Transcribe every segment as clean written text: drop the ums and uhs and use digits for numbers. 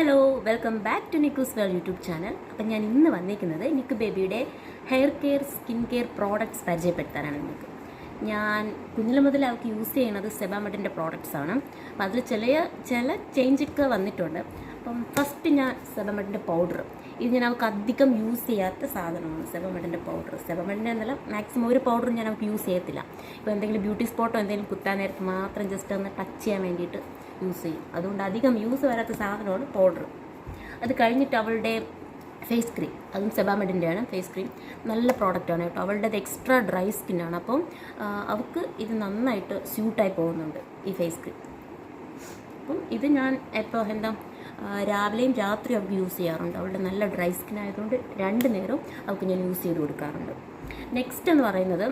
Hello, welcome back to Nikku's world YouTube channel. അപ്പം ഞാൻ ഇന്ന് വന്നിരിക്കുന്നത് നിക്ക് ബേബിയുടെ hair care, skin care products പരിചയപ്പെടുത്താനാണ്. നിങ്ങൾക്ക് ഞാൻ കുഞ്ഞിലെ മുതൽ അവർക്ക് യൂസ് ചെയ്യുന്നത് സെബാമെഡിൻ്റെ പ്രോഡക്റ്റ്സ് ആണ്. അപ്പം അതിൽ ചില ചേഞ്ചൊക്കെ വന്നിട്ടുണ്ട്. അപ്പം ഫസ്റ്റ് ഞാൻ സെബാമെഡിൻ്റെ പൗഡർ, ഇത് ഞാൻ അവർക്ക് അധികം യൂസ് ചെയ്യാത്ത സാധനമാണ്. സെബാമെഡിൻ്റെ പൗഡർ, സെബാമെഡിൻ്റെ എന്നല്ല, മാക്സിമം ഒരു പൗഡറും ഞാൻ അവർക്ക് യൂസ് ചെയ്യത്തില്ല. ഇപ്പോൾ എന്തെങ്കിലും ബ്യൂട്ടി സ്പോട്ടോ എന്തെങ്കിലും കുത്താൻ നേരത്ത് മാത്രം ജസ്റ്റ് ഒന്ന് ടച്ച് ചെയ്യാൻ വേണ്ടിയിട്ട് യൂസ് ചെയ്യും. അതുകൊണ്ട് അധികം യൂസ് വരാത്ത സാധനമാണ് പൗഡർ. അത് കഴിഞ്ഞിട്ട് അവളുടെ ഫേസ് ക്രീം, അതും സെബാമെഡിൻ്റെയാണ് ഫേസ് ക്രീം. നല്ല പ്രോഡക്റ്റാണ് കേട്ടോ. അവളുടെ അത് എക്സ്ട്രാ ഡ്രൈ സ്കിന്നാണ്. അപ്പം അവൾക്ക് ഇത് നന്നായിട്ട് സ്യൂട്ടായി പോകുന്നുണ്ട് ഈ ഫേസ് ക്രീം. അപ്പം ഇത് ഞാൻ ഇപ്പോൾ രാവിലെയും രാത്രിയും അവൾക്ക് യൂസ് ചെയ്യാറുണ്ട്. അവളുടെ നല്ല ഡ്രൈ സ്കിൻ ആയതുകൊണ്ട് 2 നേരവും അവൾക്ക് ഞാൻ യൂസ് ചെയ്ത് കൊടുക്കാറുണ്ട്. നെക്സ്റ്റ് എന്ന് പറയുന്നത്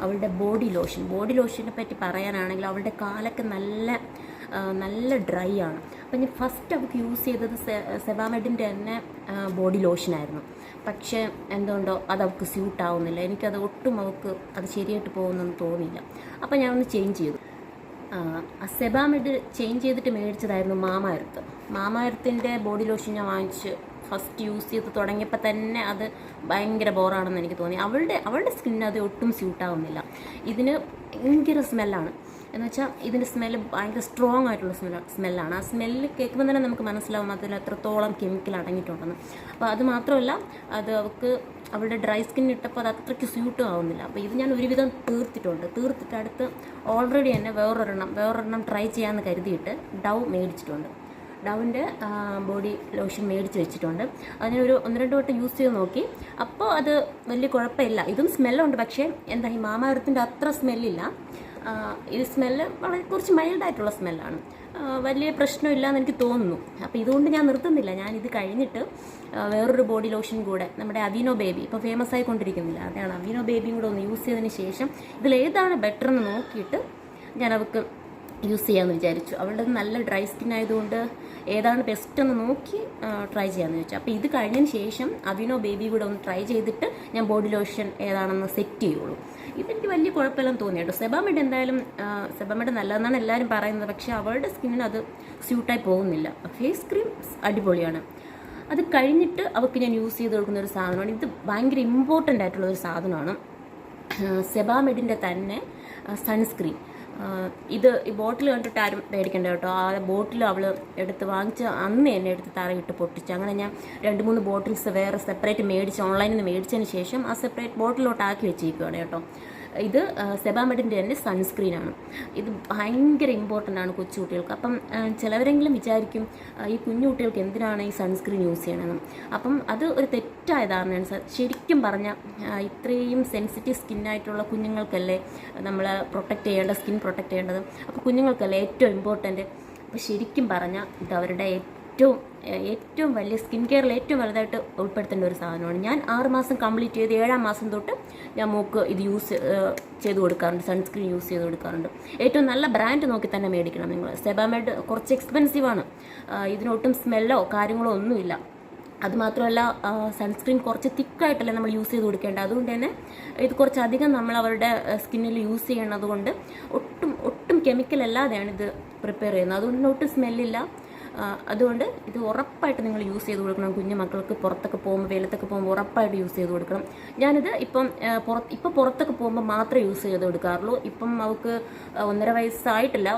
അവളുടെ ബോഡി ലോഷനെ പറ്റി പറയാനാണെങ്കിൽ അവളുടെ കാലൊക്കെ നല്ല ഡ്രൈ ആണ്. അപ്പം ഞാൻ ഫസ്റ്റ് അവൾക്ക് യൂസ് ചെയ്തത് സെബാമെഡിൻ്റെ തന്നെ ബോഡി ലോഷനായിരുന്നു. പക്ഷേ എന്തുകൊണ്ടോ അത് അവൾക്ക് സ്യൂട്ട് ആവുന്നില്ല. എനിക്കത് ഒട്ടും അവൾക്ക് അത് ശരിയായിട്ട് പോകുന്നെന്ന് തോന്നിയില്ല. അപ്പം ഞാനൊന്ന് ചേഞ്ച് ചെയ്തു. സെബാമെഡ് ചേഞ്ച് ചെയ്തിട്ട് മേടിച്ചതായിരുന്നു മാമാഎർത്തിൻ്റെ ബോഡി ലോഷൻ. ഞാൻ വാങ്ങിച്ച് ഫസ്റ്റ് യൂസ് ചെയ്ത് തുടങ്ങിയപ്പോൾ തന്നെ അത് ഭയങ്കര ബോറാണെന്ന് എനിക്ക് തോന്നി. അവളുടെ സ്കിന്നിന് അത് ഒട്ടും സ്യൂട്ടാവുന്നില്ല. ഇതിന് ഭയങ്കര സ്മെല്ലാണ്. എന്ന് വെച്ചാൽ ഇതിൻ്റെ സ്മെല്ല് ഭയങ്കര സ്ട്രോങ് ആയിട്ടുള്ള സ്മെല്ലാണ്. ആ സ്മെല്ല് കേൾക്കുമ്പോൾ തന്നെ നമുക്ക് മനസ്സിലാവും അതിൽ എത്രത്തോളം കെമിക്കൽ അടങ്ങിയിട്ടുണ്ടെന്ന്. അപ്പോൾ അത് മാത്രമല്ല, അത് അവളുടെ ഡ്രൈ സ്കിൻ ഇട്ടപ്പോൾ അത് അത്രയ്ക്ക് സ്യൂട്ടും ആവുന്നില്ല. അപ്പോൾ ഇത് ഞാൻ ഒരുവിധം തീർത്തിട്ട് അടുത്ത് ഓൾറെഡി തന്നെ വേറൊരെണ്ണം ട്രൈ ചെയ്യാമെന്ന് കരുതിയിട്ട് ഡവ് മേടിച്ചിട്ടുണ്ട്. ഡവിൻ്റെ ബോഡി ലോഷൻ മേടിച്ച് വെച്ചിട്ടുണ്ട്. അതിന് ഒരു 1-2 വട്ടം യൂസ് ചെയ്ത് നോക്കി. അപ്പോൾ അത് വലിയ കുഴപ്പമില്ല. ഇതും സ്മെല്ലുണ്ട്, പക്ഷേ ഈ മാമാഎർത്തിൻ്റെ അത്ര സ്മെല്ലില്ല. ഇത് സ്മെല്ല് കുറച്ച് മൈൽഡായിട്ടുള്ള സ്മെല്ലാണ്. വലിയ പ്രശ്നമില്ലയെന്ന് എനിക്ക് തോന്നുന്നു. അപ്പോൾ ഇതുകൊണ്ട് ഞാൻ നിർത്തുന്നില്ല. ഞാനിത് കഴിഞ്ഞിട്ട് വേറൊരു ബോഡി ലോഷൻ കൂടെ, നമ്മുടെ അവീനോ ബേബി ഇപ്പോൾ ഫേമസ് ആയിക്കൊണ്ടിരിക്കുന്നില്ല, അതാണ് അവീനോ ബേബിയും കൂടെ ഒന്ന് യൂസ് ചെയ്തതിന് ശേഷം ഇതിലേതാണ് ബെറ്റർ എന്ന് നോക്കിയിട്ട് ഞാൻ അവൾക്ക് യൂസ് ചെയ്യാമെന്ന് വിചാരിച്ചു. അവളുടെ നല്ല ഡ്രൈ സ്കിൻ ആയതുകൊണ്ട് ഏതാണ് ബെസ്റ്റ് എന്ന് നോക്കി ട്രൈ ചെയ്യാമെന്ന് ചോദിച്ചു. അപ്പോൾ ഇത് കഴിഞ്ഞതിന് ശേഷം അവീനോ ബേബി കൂടെ ഒന്ന് ട്രൈ ചെയ്തിട്ട് ഞാൻ ബോഡി ലോഷൻ ഏതാണെന്ന് സെറ്റ് ചെയ്യുള്ളൂ. ഇതെനിക്ക് വലിയ കുഴപ്പമില്ലെന്ന് തോന്നി കേട്ടോ. സെബാമെഡ് നല്ലതെന്നാണ് എല്ലാവരും പറയുന്നത്. പക്ഷേ അവളുടെ സ്കിന്നിന് അത് സ്യൂട്ടായി പോകുന്നില്ല. ഫേസ് ക്രീം അടിപൊളിയാണ്. അത് കഴിഞ്ഞിട്ട് അവൾക്ക് ഞാൻ യൂസ് ചെയ്ത് കൊടുക്കുന്ന ഒരു സാധനമാണ്. ഇത് ഭയങ്കര ഇമ്പോർട്ടൻ്റ് ആയിട്ടുള്ള ഒരു സാധനമാണ്. സെബാമെഡിൻ്റെ തന്നെ സൺസ്ക്രീൻ. ഇത് ഈ ബോട്ടിൽ കണ്ടിട്ട് ആരും പേടിക്കണ്ട കേട്ടോ. ആ ബോട്ടിൽ അവൾ വാങ്ങിച്ച അന്ന് തന്നെ എടുത്ത് തറയിട്ട് പൊട്ടിച്ചു. അങ്ങനെ ഞാൻ 2-3 ബോട്ടിൽസ് വേറെ സെപ്പറേറ്റ് ഓൺലൈനിൽ നിന്ന് മേടിച്ചതിന് ശേഷം ആ സെപ്പറേറ്റ് ബോട്ടിലോട്ട് ആക്കി വെച്ചിരിക്കുകയാണ് കേട്ടോ. ഇത് സെബാമെഡിൻ്റെ തന്നെ സൺസ്ക്രീനാണ്. ഇത് ഭയങ്കര ഇമ്പോർട്ടൻ്റ് ആണ് കൊച്ചുകുട്ടികൾക്ക്. അപ്പം ചിലവരെങ്കിലും വിചാരിക്കും ഈ കുഞ്ഞു കുട്ടികൾക്ക് എന്തിനാണ് ഈ സൺസ്ക്രീൻ യൂസ് ചെയ്യണമെന്ന്. അപ്പം അത് ഒരു തെറ്റായ ധാരണയാണ്. ശരിക്കും പറഞ്ഞാൽ ഇത്രയും സെൻസിറ്റീവ് സ്കിന്നായിട്ടുള്ള കുഞ്ഞുങ്ങൾക്കല്ലേ നമ്മൾ സ്കിൻ പ്രൊട്ടക്റ്റ് ചെയ്യേണ്ടത്. അപ്പോൾ കുഞ്ഞുങ്ങൾക്കല്ലേ ഏറ്റവും ഇമ്പോർട്ടൻറ്റ്. അപ്പോൾ ശരിക്കും പറഞ്ഞാൽ ഇത് അവരുടെ ഏറ്റവും വലിയ സ്കിൻ കെയറിൽ ഏറ്റവും വലുതായിട്ട് ഉൾപ്പെടുത്തേണ്ട ഒരു സാധനമാണ്. ഞാൻ 6 മാസം കംപ്ലീറ്റ് ചെയ്ത് 7-ാം മാസം തൊട്ട് ഞാൻ മോക്ക് ഇത് യൂസ് ചെയ്ത് കൊടുക്കാറുണ്ട്. സൺസ്ക്രീൻ യൂസ് ചെയ്ത് കൊടുക്കാറുണ്ട്. ഏറ്റവും നല്ല ബ്രാൻഡ് നോക്കി തന്നെ മേടിക്കണം നിങ്ങൾ. സെബാമെഡ് കുറച്ച് എക്സ്പെൻസീവാണ്. ഇതിനൊട്ടും സ്മെല്ലോ കാര്യങ്ങളോ ഒന്നുമില്ല. അതുമാത്രമല്ല, സൺസ്ക്രീൻ കുറച്ച് തിക്കായിട്ടല്ലേ നമ്മൾ യൂസ് ചെയ്ത് കൊടുക്കേണ്ടത്. അതുകൊണ്ട് തന്നെ ഇത് കുറച്ചധികം നമ്മൾ അവരുടെ സ്കിന്നിൽ യൂസ് ചെയ്യണത് കൊണ്ട് ഒട്ടും കെമിക്കൽ അല്ലാതെയാണ് ഇത് പ്രിപ്പയർ ചെയ്യുന്നത്. അതുകൊണ്ട് ഒട്ടും സ്മെല്ലില്ല. അതുകൊണ്ട് ഇത് ഉറപ്പായിട്ട് നിങ്ങൾ യൂസ് ചെയ്ത് കൊടുക്കണം. കുഞ്ഞു മക്കൾക്ക് പുറത്തൊക്കെ പോകുമ്പോൾ, വെയിലത്തൊക്കെ പോകുമ്പോൾ ഉറപ്പായിട്ട് യൂസ് ചെയ്ത് കൊടുക്കണം. ഞാനിത് ഇപ്പം പുറത്തൊക്കെ പോകുമ്പോൾ മാത്രമേ യൂസ് ചെയ്ത് കൊടുക്കാറുള്ളൂ. ഇപ്പം അവൾക്ക് 1.5 വയസ്സായിട്ടില്ല.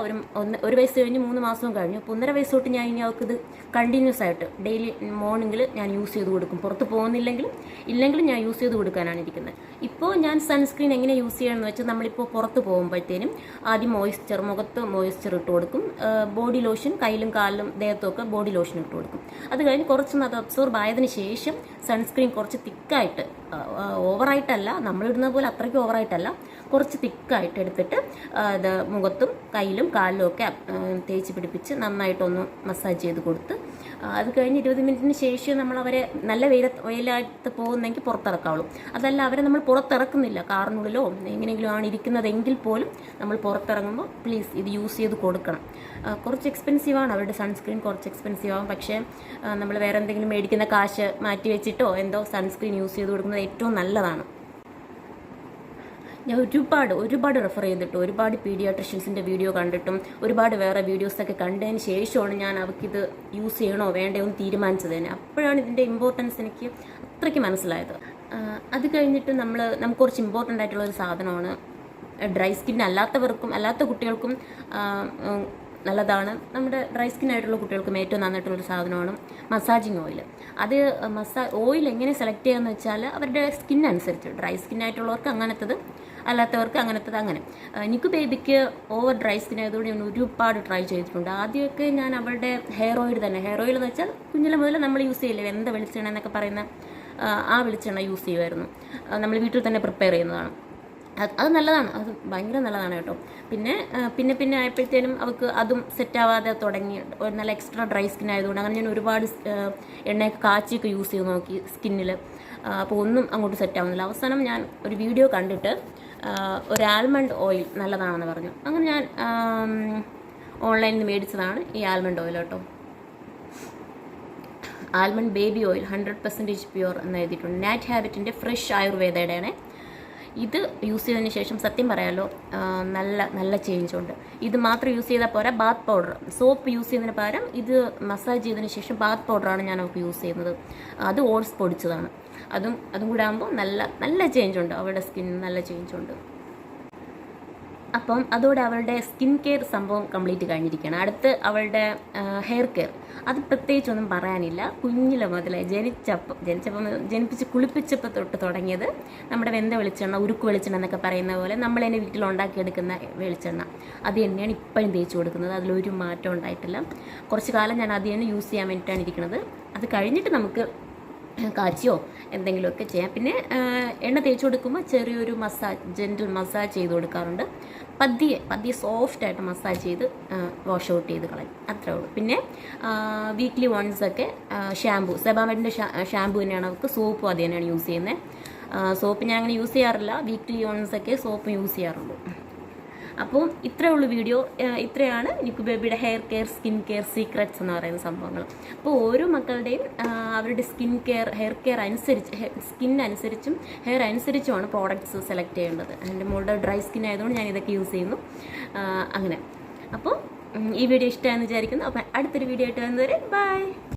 ഒരു വയസ്സ് കഴിഞ്ഞ് 3 മാസവും കഴിഞ്ഞു. അപ്പോൾ 1.5 വയസ്സ് തൊട്ട് ഞാൻ ഇനി അവൾക്കിത് കണ്ടിന്യൂസ് ആയിട്ട് ഡെയിലി മോർണിംഗിൽ ഞാൻ യൂസ് ചെയ്ത് കൊടുക്കും. പുറത്ത് പോകുന്നില്ലെങ്കിലും ഞാൻ യൂസ് ചെയ്ത് കൊടുക്കാനാണ് ഇരിക്കുന്നത്. ഇപ്പോൾ ഞാൻ സൺസ്ക്രീൻ എങ്ങനെ യൂസ് ചെയ്യണമെന്ന് വെച്ചാൽ, നമ്മളിപ്പോൾ പുറത്ത് പോകുമ്പോഴത്തേനും ആദ്യം മുഖത്ത് മോയ്സ്ചർ ഇട്ട് കൊടുക്കും. ബോഡി ലോഷൻ കയ്യിലും കാലിലും ദേഹത്തൊക്കെ ബോഡി ലോഷൻ ഇട്ട് കൊടുക്കും. അത് കഴിഞ്ഞ് കുറച്ചൊന്ന് അത് അബ്സോർബ് ആയതിനു ശേഷം സൺസ്ക്രീൻ കുറച്ച് തിക്കായിട്ട്, ഓവറായിട്ടല്ല, നമ്മളിടുന്ന പോലെ അത്രയ്ക്ക് ഓവറായിട്ടല്ല, കുറച്ച് തിക്കായിട്ട് എടുത്തിട്ട് അത് മുഖത്തും കയ്യിലും കാലിലും ഒക്കെ തേച്ച് പിടിപ്പിച്ച് നന്നായിട്ടൊന്ന് മസാജ് ചെയ്ത് കൊടുത്ത് അത് കഴിഞ്ഞ് 20 മിനിറ്റിന് ശേഷം നമ്മൾ അവരെ നല്ല വെയിലായിട്ട് പോകുന്നെങ്കിൽ പുറത്തിറക്കാവുള്ളൂ. അതല്ല, അവരെ നമ്മൾ പുറത്തിറക്കുന്നില്ല, കാറിനുള്ളിലോ എങ്ങനെയെങ്കിലും ആണ് ഇരിക്കുന്നതെങ്കിൽ പോലും നമ്മൾ പുറത്തിറങ്ങുമ്പോൾ പ്ലീസ് ഇത് യൂസ് ചെയ്ത് കൊടുക്കണം. കുറച്ച് എക്സ്പെൻസീവാണ് അവരുടെ സൺസ്ക്രീൻ, കുറച്ച് എക്സ്പെൻസീവ് ആവും. പക്ഷേ നമ്മൾ വേറെ എന്തെങ്കിലും മേടിക്കുന്ന കാശ് മാറ്റി വെച്ചിട്ടോ സൺസ്ക്രീൻ യൂസ് ചെയ്ത് കൊടുക്കുന്നത് ഏറ്റവും നല്ലതാണ്. ഞാൻ ഒരുപാട് റെഫർ ചെയ്തിട്ട് ഒരുപാട് പീഡിയാട്രിഷ്യൻസിൻ്റെ വീഡിയോ കണ്ടിട്ടും ഒരുപാട് വേറെ വീഡിയോസൊക്കെ കണ്ടതിന് ശേഷമാണ് ഞാൻ അവർക്കിത് യൂസ് ചെയ്യണോ വേണ്ടയോ എന്ന് തീരുമാനിച്ചത് തന്നെ. അപ്പോഴാണ് ഇതിൻ്റെ ഇമ്പോർട്ടൻസ് എനിക്ക് അത്രയ്ക്ക് മനസ്സിലായത്. അത് കഴിഞ്ഞിട്ട് നമുക്ക് കുറച്ച് ഇമ്പോർട്ടൻ്റ് ആയിട്ടുള്ള ഒരു സാധനമാണ് ഡ്രൈ സ്കിൻ അല്ലാത്ത കുട്ടികൾക്കും നല്ലതാണ്. നമ്മുടെ ഡ്രൈ സ്കിൻ ആയിട്ടുള്ള കുട്ടികൾക്കും ഏറ്റവും നന്നായിട്ടുള്ളൊരു സാധനമാണ് മസാജിങ് ഓയിൽ. അത് ഓയിൽ എങ്ങനെ സെലക്ട് ചെയ്യാന്ന് വെച്ചാൽ അവരുടെ സ്കിൻ അനുസരിച്ച്, ഡ്രൈ സ്കിൻ ആയിട്ടുള്ളവർക്ക് അങ്ങനത്തത്, അല്ലാത്തവർക്ക് അങ്ങനത്തത്. അങ്ങനെ നിക്കു ബേബിക്ക് ഓവർ ഡ്രൈ സ്കിൻ ആയതുകൊണ്ട് ഞാൻ ഒരുപാട് ട്രൈ ചെയ്തിട്ടുണ്ട്. ആദ്യമൊക്കെ ഞാൻ അവരുടെ ഹെയർ ഓയിൽ എന്ന് വെച്ചാൽ കുഞ്ഞിലെ മുതൽ നമ്മൾ യൂസ് ചെയ്യില്ലേ, വെന്ത വെളിച്ചെണ്ണ എന്നൊക്കെ പറയുന്ന ആ വെളിച്ചെണ്ണ യൂസ് ചെയ്യുമായിരുന്നു. നമ്മൾ വീട്ടിൽ തന്നെ പ്രിപ്പയർ ചെയ്യുന്നതാണ്. അത് നല്ലതാണ്, അത് ഭയങ്കര നല്ലതാണ് കേട്ടോ. പിന്നെ ആയപ്പോഴത്തേനും അവൾക്ക് അതും സെറ്റാവാതെ തുടങ്ങി. നല്ല എക്സ്ട്രാ ഡ്രൈ സ്കിൻ ആയതുകൊണ്ട് അങ്ങനെ ഞാൻ ഒരുപാട് എണ്ണയൊക്കെ കാച്ചിയൊക്കെ യൂസ് ചെയ്ത് നോക്കി സ്കിന്നിൽ. അപ്പോൾ ഒന്നും അങ്ങോട്ട് സെറ്റാവുന്നില്ല. അവസാനം ഞാൻ ഒരു വീഡിയോ കണ്ടിട്ട് ഒരു ആൽമണ്ട് ഓയിൽ നല്ലതാണെന്ന് പറഞ്ഞു. അങ്ങനെ ഞാൻ ഓൺലൈനിൽ നിന്ന് മേടിച്ചതാണ് ഈ ആൽമണ്ട് ഓയിൽ കേട്ടോ. ആൽമണ്ട് ബേബി ഓയിൽ 100% പ്യുവർ എന്ന് എഴുതിയിട്ടുണ്ട്. നാറ്റ് ഹാബിറ്റിൻ്റെ ഫ്രഷ് ആയുർവേദയുടെയാണ്. ഇത് യൂസ് ചെയ്തതിന് ശേഷം സത്യം പറയാമല്ലോ നല്ല ചേഞ്ച് ഉണ്ട്. ഇത് മാത്രം യൂസ് ചെയ്താൽ പോരാ, ബാത്ത് പൗഡർ, സോപ്പ് യൂസ് ചെയ്യുന്നതിന് പകരം ഇത് മസാജ് ചെയ്തതിന് ശേഷം ബാത്ത് പൗഡറാണ് ഞാൻ അവർക്ക് യൂസ് ചെയ്യുന്നത്. അത് ഓട്സ് പൊടിച്ചതാണ്. അതും കൂടെ ആകുമ്പോൾ നല്ല ചേഞ്ച് ഉണ്ട്, അവരുടെ സ്കിന്നിന് നല്ല ചേഞ്ച് ഉണ്ട്. അപ്പം അതോടെ അവളുടെ സ്കിൻ കെയർ സംഭവം കംപ്ലീറ്റ് കഴിഞ്ഞിരിക്കുകയാണ്. അടുത്ത് അവളുടെ ഹെയർ കെയർ. അത് പ്രത്യേകിച്ചൊന്നും പറയാനില്ല. കുഞ്ഞിലെ മുതലേ ജനിപ്പിച്ച് കുളിപ്പിച്ചപ്പോൾ തൊട്ട് തുടങ്ങിയത് നമ്മുടെ വെന്ത വെളിച്ചെണ്ണ, ഉരുക്ക് വെളിച്ചെണ്ണ എന്നൊക്കെ പറയുന്ന പോലെ നമ്മൾ തന്നെ വീട്ടിൽ ഉണ്ടാക്കിയെടുക്കുന്ന വെളിച്ചെണ്ണ, അത് തന്നെയാണ് ഇപ്പോഴും തേച്ച് കൊടുക്കുന്നത്. അതിലൊരു മാറ്റം ഉണ്ടായിട്ടില്ല. കുറച്ച് കാലം ഞാൻ അത് തന്നെ യൂസ് ചെയ്യാൻ വേണ്ടിയിട്ടാണ് ഇരിക്കുന്നത്. അത് കഴിഞ്ഞിട്ട് നമുക്ക് കാച്ചിയോ എന്തെങ്കിലുമൊക്കെ ചെയ്യാം. പിന്നെ എണ്ണ തേച്ച് കൊടുക്കുമ്പോൾ ചെറിയൊരു ജെൻറ്റിൽ മസാജ് ചെയ്ത് കൊടുക്കാറുണ്ട്. പതിയെ സോഫ്റ്റായിട്ട് മസാജ് ചെയ്ത് വാഷ് ഔട്ട് ചെയ്ത് കളയും, അത്രേ ഉള്ളൂ. പിന്നെ വീക്ക്ലി വൺസൊക്കെ ഷാമ്പു, സെബാമെഡിൻ്റെ ഷാമ്പു തന്നെയാണ് അവർക്ക്. സോപ്പും അത് തന്നെയാണ് യൂസ് ചെയ്യുന്നത്. സോപ്പ് ഞാൻ അങ്ങനെ യൂസ് ചെയ്യാറില്ല, വീക്ക്ലി വൺസൊക്കെ സോപ്പ് യൂസ് ചെയ്യാറുള്ളൂ. അപ്പോൾ ഇത്രയേ ഉള്ളൂ വീഡിയോ. ഇത്രയാണ് നിക്കു ബേബിയുടെ hair care, skin care secrets എന്ന് പറയുന്ന സംഭവങ്ങൾ. അപ്പോൾ ഓരോ മക്കളുടെയും അവരുടെ ഹെയർ കെയർ സ്കിൻ അനുസരിച്ചും ഹെയർ അനുസരിച്ചുമാണ് പ്രോഡക്റ്റ്സ് സെലക്ട് ചെയ്യേണ്ടത്. എൻ്റെ മോളുടെ ഡ്രൈ സ്കിൻ ആയതുകൊണ്ട് ഞാൻ ഇതൊക്കെ യൂസ് ചെയ്യുന്നു. അങ്ങനെ അപ്പോൾ ഈ വീഡിയോ ഇഷ്ടമായെന്ന് വിചാരിക്കുന്നു. അപ്പോൾ അടുത്തൊരു വീഡിയോ ആയിട്ട് വരുന്നവരെ ബൈ.